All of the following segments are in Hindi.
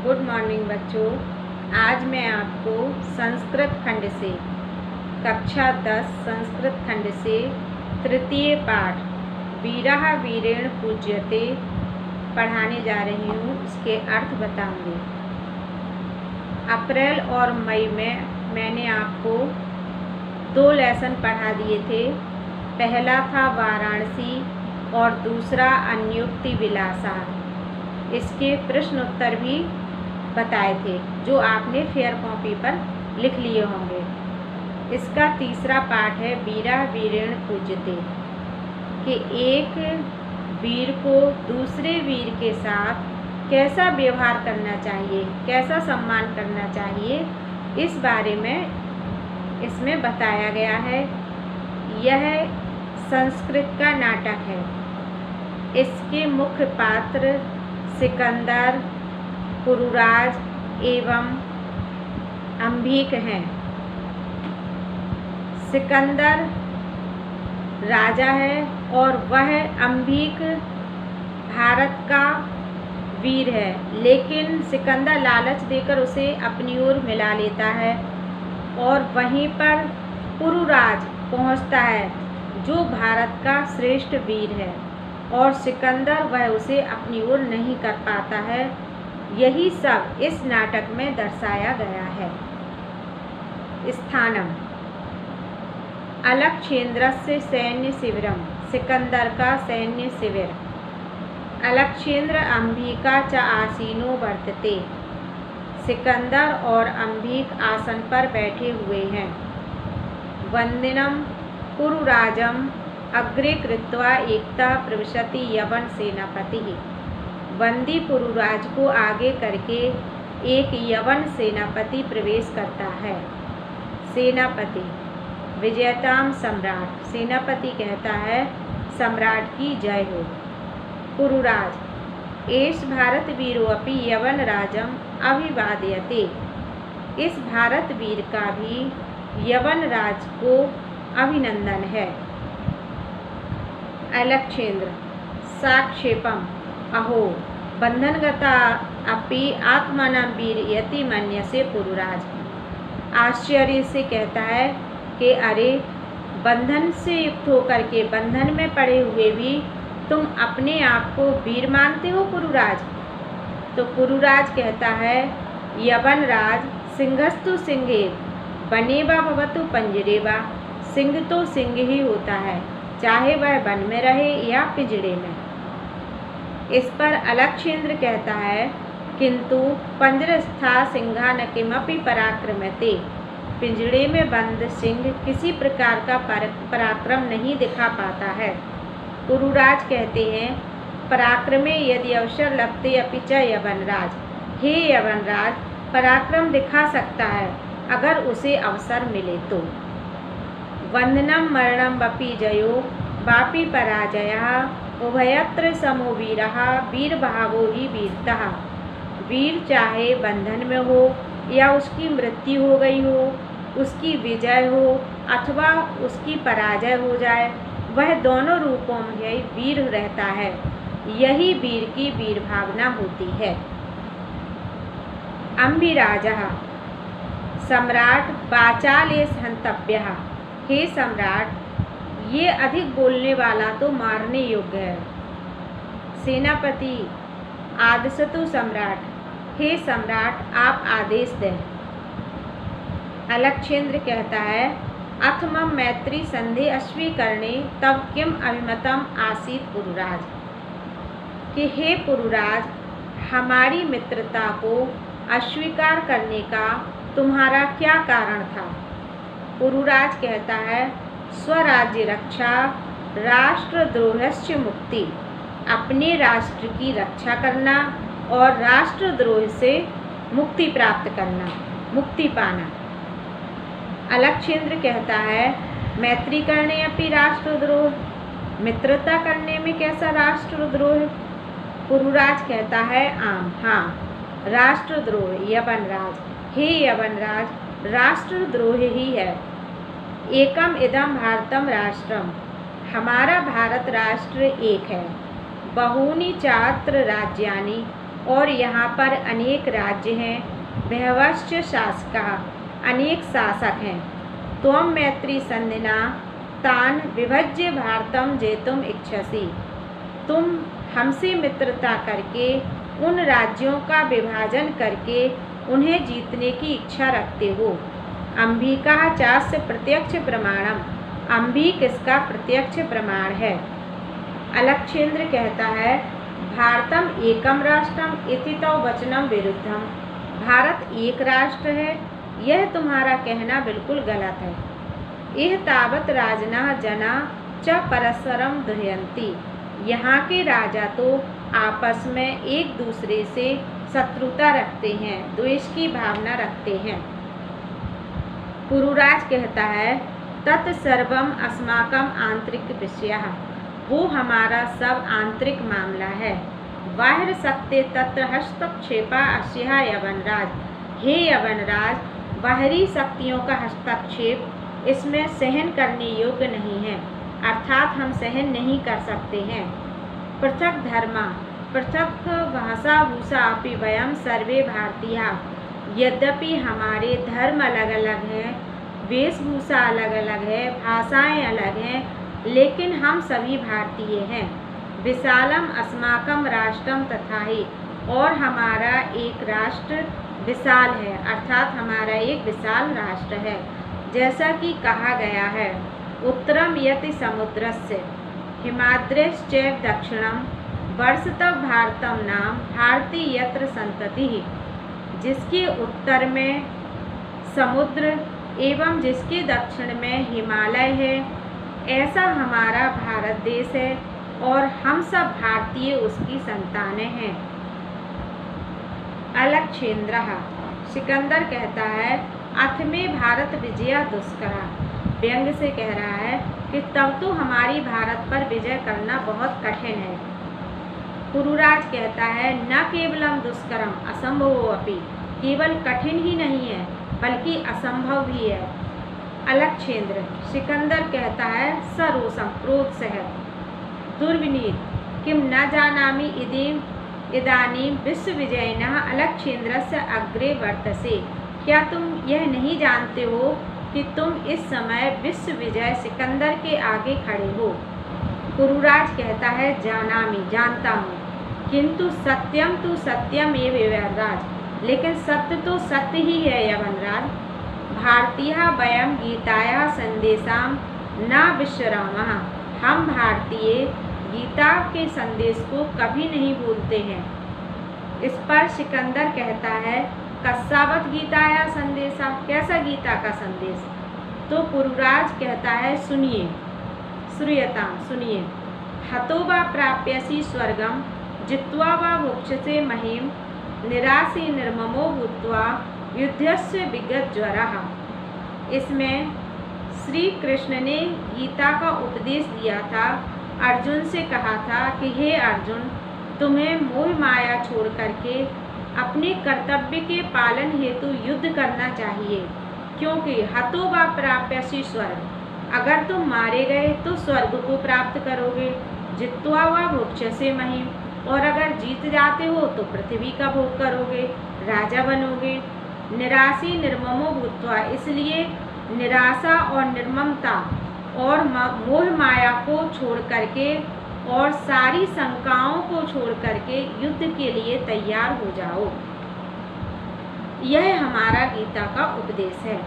गुड मॉर्निंग बच्चों। आज मैं आपको संस्कृत खंड से कक्षा 10 संस्कृत खंड से तृतीय पाठ वीरः वीरेण पूज्यते पढ़ाने जा रही हूँ। इसके अर्थ बताऊंगी। अप्रैल और मई में मैंने आपको 2 लेसन पढ़ा दिए थे। पहला था वाराणसी और दूसरा अन्योक्ति विलासा। इसके प्रश्न उत्तर भी बताए थे जो आपने फेयर कॉपी पर लिख लिए होंगे। इसका तीसरा पाठ है वीरः वीरेण पूज्यते, कि एक वीर को दूसरे वीर के साथ कैसा व्यवहार करना चाहिए, कैसा सम्मान करना चाहिए, इस बारे में इसमें बताया गया है। यह संस्कृत का नाटक है। इसके मुख्य पात्र सिकंदर, पुरुराज एवं अंबिक हैं। सिकंदर राजा है और वह अंबिक भारत का वीर है, लेकिन सिकंदर लालच देकर उसे अपनी ओर मिला लेता है और वहीं पर पुरुराज पहुंचता है जो भारत का श्रेष्ठ वीर है, और सिकंदर वह उसे अपनी ओर नहीं कर पाता है। यही सब इस नाटक में दर्शाया गया है। स्थानम अलक्षेन्द्रस्य सैन्य शिविरम, सिकंदर का सैन्य शिविर। अलक्षेन्द्र अंबिका च आसीनो वर्तते, सिकंदर और अंबिक आसन पर बैठे हुए हैं। वंदिनम पुरुराजम अग्रे कृत्वा एकता प्रविशति यवन सेनापति, बंदी पुरुराज को आगे करके एक यवन सेनापति प्रवेश करता है। सेनापति विजयताम सम्राट, सेनापति कहता है सम्राट की जय हो। पुरुराज एष भारत वीरो अपि यवन राजम अभिवादयते, इस भारत वीर का भी यवन राज को अभिनंदन है। अलक्षेन्द्र साक्षेपम अहो बंधनगता अपि आत्मानं वीरयति मन्यसे, पुरुराज आश्चर्य से कहता है कि अरे, बंधन से युक्त होकर के बंधन में पड़े हुए भी तुम अपने आप को वीर मानते हो पुरुराज। तो पुरुराज कहता है यवन राज सिंहस्तु सिंहे बनेवा भवतु पंजरेवा, सिंह तो सिंह ही होता है, चाहे वह वन में रहे या पिंजड़े में। इस पर अलक्षेन्द्र कहता है किंतु पंजरस्था सिंहा न किमपि पराक्रमते, पिंजड़े में बंद सिंह किसी प्रकार का पराक्रम नहीं दिखा पाता है। पुरुराज कहते हैं पराक्रमे यदि अवसर लभते अपि च यवनराज, हे यवनराज, पराक्रम दिखा सकता है अगर उसे अवसर मिले तो। वंदनम मरणम वपि जयो वापि पराजयः, उभयत्र समो वीरः वीरभावो हि वीरतः, वीर चाहे बंधन में हो या उसकी मृत्यु हो गई हो, उसकी विजय हो अथवा उसकी पराजय हो जाए, वह दोनों रूपों में वीर रहता है। यही वीर की वीर भावना होती है। अम्बिराजः सम्राट वाचालेश हंतव्यः, हे सम्राट, ये अधिक बोलने वाला तो मारने योग्य है। सेनापति आदेशतु सम्राट, हे सम्राट आप आदेश दें। अलक्षेन्द्र कहता है अथ मम मैत्री संधि अस्वीकरणे तब किम अभिमतम आसीत पुरुराज, कि हे पुरुराज, हमारी मित्रता को अस्वीकार करने का तुम्हारा क्या कारण था। पुरुराज कहता है स्वराज्य रक्षा राष्ट्रद्रोहस्य मुक्ति, अपने राष्ट्र की रक्षा करना और राष्ट्रद्रोह से मुक्ति प्राप्त करना, मुक्ति पाना। अलक्षेन्द्र कहता है मैत्री करने अपि राष्ट्रद्रोह, मित्रता करने में कैसा राष्ट्रद्रोह। पुरुराज कहता है आम, हाँ, राष्ट्रद्रोह यवनराज, हे यवनराज, राष्ट्रद्रोह ही है। एकम इदम भारतम राष्ट्रम, हमारा भारत राष्ट्र एक है। बहूनि चात्र राज्यानि, और यहाँ पर अनेक राज्य हैं, बहवश्च शासकाः, अनेक शासक हैं। त्वं मैत्री संधिना तान विभज्य भारतम जेतुम इच्छसि, तुम हमसे मित्रता करके उन राज्यों का विभाजन करके उन्हें जीतने की इच्छा रखते हो। अंबिका चास्य प्रत्यक्ष प्रमाणम, अंबी किसका प्रत्यक्ष प्रमाण है? अलक्षेंद्र कहता है भारतम एकम राष्ट्रम इति तव वचनम विरुद्धम, भारत एक राष्ट्र है, यह तुम्हारा कहना बिल्कुल गलत है। यह तावत राजना जना च परस्परम दुह्यंती, यहाँ के राजा तो आपस में एक दूसरे से शत्रुता रखते हैं, द्वेष की भावना रखते हैं। पुरुराज कहता है तत्सर्वम अस्माकम आंतरिक विषयः, वो हमारा सब आंतरिक मामला है। बाह्य शक्ति तत्र हस्तक्षेपा अस्या यवनराज, हे यवनराज, बाहरी शक्तियों का हस्तक्षेप इसमें सहन करने योग्य नहीं है, अर्थात हम सहन नहीं कर सकते हैं। पृथक धर्मा पृथक भाषा भूषा अपि वयम सर्वे भारतीयाः, यद्यपि हमारे धर्म अलग अलग हैं, वेशभूषा अलग अलग है, भाषाएं अलग हैं, लेकिन हम सभी भारतीय हैं। विशालम अस्माकम राष्ट्रम तथाहि, और हमारा एक राष्ट्र विशाल है, अर्थात हमारा एक विशाल राष्ट्र है। जैसा कि कहा गया है उत्तरम यति समुद्रस्य हिमाद्रेश्चैव दक्षिणम वर्षतः भारतम नाम भारती यत्र संतति, जिसके उत्तर में समुद्र एवं जिसके दक्षिण में हिमालय है, ऐसा हमारा भारत देश है और हम सब भारतीय उसकी संतानें हैं। अलक्षेंद्रः सिकंदर कहता है अथ में भारत विजया दुष्करा, व्यंग से कह रहा है कि तब तो हमारी भारत पर विजय करना बहुत कठिन है। पुरुराज कहता है न केवलम दुष्करम असंभवो अपि, केवल कठिन ही नहीं है बल्कि असंभव भी है। अलक्षेंद्र सिकंदर कहता है सरोसम क्रोध सहित दुर्विनीत किम न जानामि इदानीं विश्व विजयिनः अलक्षेंद्रस्य अग्रे वर्तसे, क्या तुम यह नहीं जानते हो कि तुम इस समय विश्व विजय सिकंदर के आगे खड़े हो। पुरुराज कहता है जानामि, जानता हूँ, किंतु सत्यम तो सत्यम एव यवनराज, लेकिन सत्य तो सत्य ही है यवनराज। भारतीयः वयं गीतायाः संदेशां न विस्मरामः, हम भारतीय गीता के संदेश को कभी नहीं भूलते हैं। इस पर सिकंदर कहता है कस्सावत गीतायाः संदेशा, कैसा गीता का संदेश? तो पुरुराज कहता है सुनिए, श्रूयतां, सुनिए। हतो वा प्राप्यसि स्वर्गम जित्वा वा भोक्ष्यसे महीम निरासी निर्ममो भूत्वा युद्धस्य विगतज्वरः। इसमें श्री कृष्ण ने गीता का उपदेश दिया था, अर्जुन से कहा था कि हे अर्जुन, तुम्हें मोह माया छोड़ करके अपने कर्तव्य के पालन हेतु युद्ध करना चाहिए, क्योंकि हतो वा प्राप्यसि स्वर्ग, अगर तुम मारे गए तो स्वर्ग को प्राप्त करोगे। जित्वा वा भोक्ष्यसे महीम, और अगर जीत जाते हो तो पृथ्वी का भोग करोगे, राजा बनोगे। निराशी निर्ममो भूत्वा, इसलिए निराशा और निर्ममता और मोह माया को छोड़ करके और सारी शंकाओं को छोड़ करके युद्ध के लिए तैयार हो जाओ। यह हमारा गीता का उपदेश है।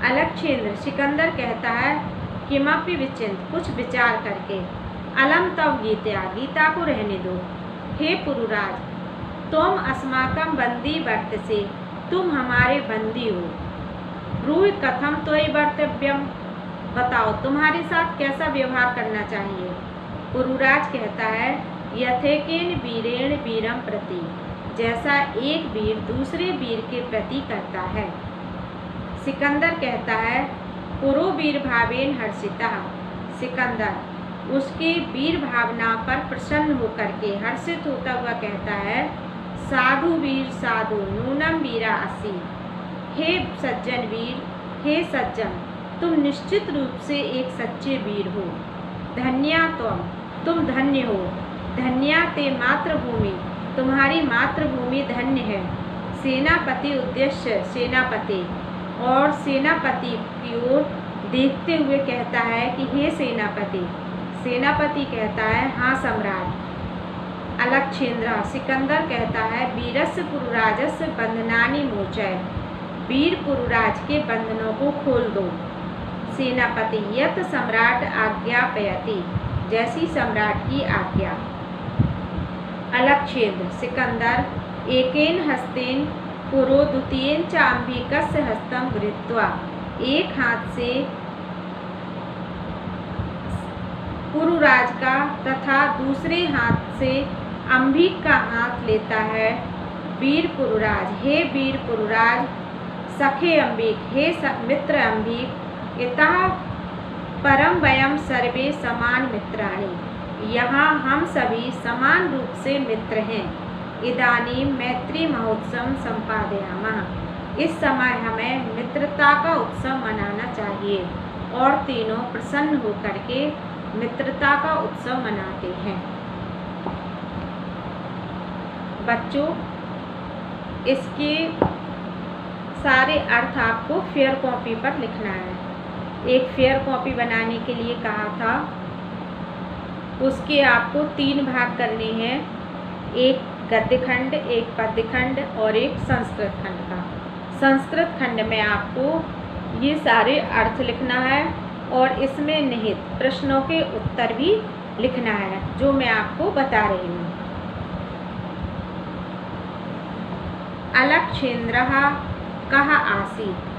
अलक्षेंद्र सिकंदर कहता है किमपि विचिंत, कुछ विचार करके, अलम तव गीता, गीता को रहने दो। हे पुरुराज, तुम अस्माकं बंदी वर्तसे, तुम हमारे बंदी हो। ब्रूहि कथम त्वयि वर्तव्यम, बताओ तुम्हारे साथ कैसा व्यवहार करना चाहिए। पुरुराज कहता है यथेकेन वीरेण वीरम प्रति, जैसा एक वीर दूसरे वीर के प्रति करता है। सिकंदर कहता है पुरो वीर भावेन हर्षितः, सिकंदर उसके वीर भावना पर प्रसन्न होकर के हर्षित होता हुआ कहता है साधु वीर साधु नूनम वीरा अस्सी, हे सज्जन वीर, हे सज्जन, तुम निश्चित रूप से एक सच्चे वीर हो। धन्या तुम धन्य हो। धन्या ते मातृभूमि, तुम्हारी मातृभूमि धन्य है। सेनापति उद्देश्य सेनापति और सेनापति की ओर देखते हुए कहता है कि हे सेनापति। सेनापति कहता है हाँ सम्राट। अलक्षेंद्र सिकंदर कहता है वीरस्य पुरुराजस्य बंधनानि मोचय। वीर पुरुराज के बंधनों को खोल दो। सेनापति यत सम्राट आज्ञापयति, जैसी सम्राट की आज्ञा। अलक्षेंद्र सिकंदर एकेन हस्तेन पुरो द्वितीयेन च अंबिकस्य हस्तं गृहीत्वा, एक हाथ से पुरुराज का तथा दूसरे हाथ से अंबिक का हाथ लेता है। वीर पुरुराज, हे वीर पुरुराज, सखे अंबिक, हे मित्र अंबिक, इतः परम वयम सर्वे समान मित्राणि, यहाँ हम सभी समान रूप से मित्र हैं। इदानीं मैत्री महोत्सव संपादयामः, इस समय हमें मित्रता का उत्सव मनाना चाहिए। और तीनों प्रसन्न होकर के मित्रता का उत्सव मनाते हैं। बच्चों, इसके सारे अर्थ आपको फेयर कॉपी पर लिखना है। एक फेयर कॉपी बनाने के लिए कहा था, उसके आपको 3 भाग करने हैं, एक गद्य खंड, एक पद्य खंड और एक संस्कृत खंड का। संस्कृत खंड में आपको ये सारे अर्थ लिखना है और इसमें निहित प्रश्नों के उत्तर भी लिखना है, जो मैं आपको बता रही हूँ। अलक्षेंद्रः कः आसीत्?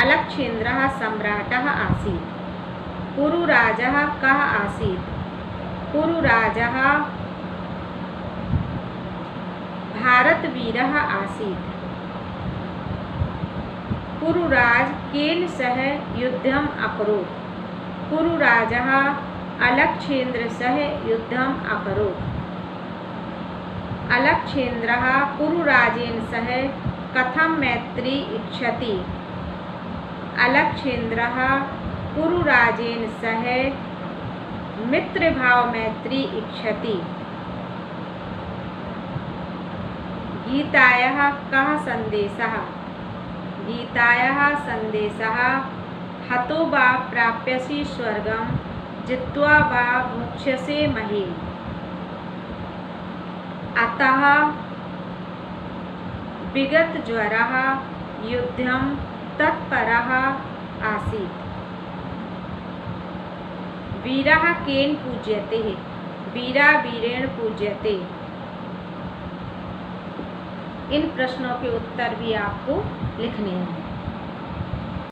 अलक्षेंद्रः सम्राटः आसीत्। पुरुराजः कः आसीत्? पुरुराजः भारतवीरः आसीत्। पुरुराज केन सह युद्धम् अकरोत्? पुरुराजः अलक्षेंद्र सह युद्धम् अकरोत्। अलक्षेंद्रः पुरुराजेन सह कथं मैत्री इच्छति? अलक्षेंद्रः पुरुराजेन सह मित्रभाव मैत्री इच्छति। गीतायाः कः सन्देशः? गीतायाः सन्देशः हतो वा प्राप्यसि स्वर्गं, जित्वा वा मोक्ष्यसे महीम्। अतः विगतज्वरः युद्धं तत्परः आसीत्। वीरः केन पूज्यते? वीरा वीरेण पूज्यते। इन प्रश्नों के उत्तर भी आपको लिखने हैं।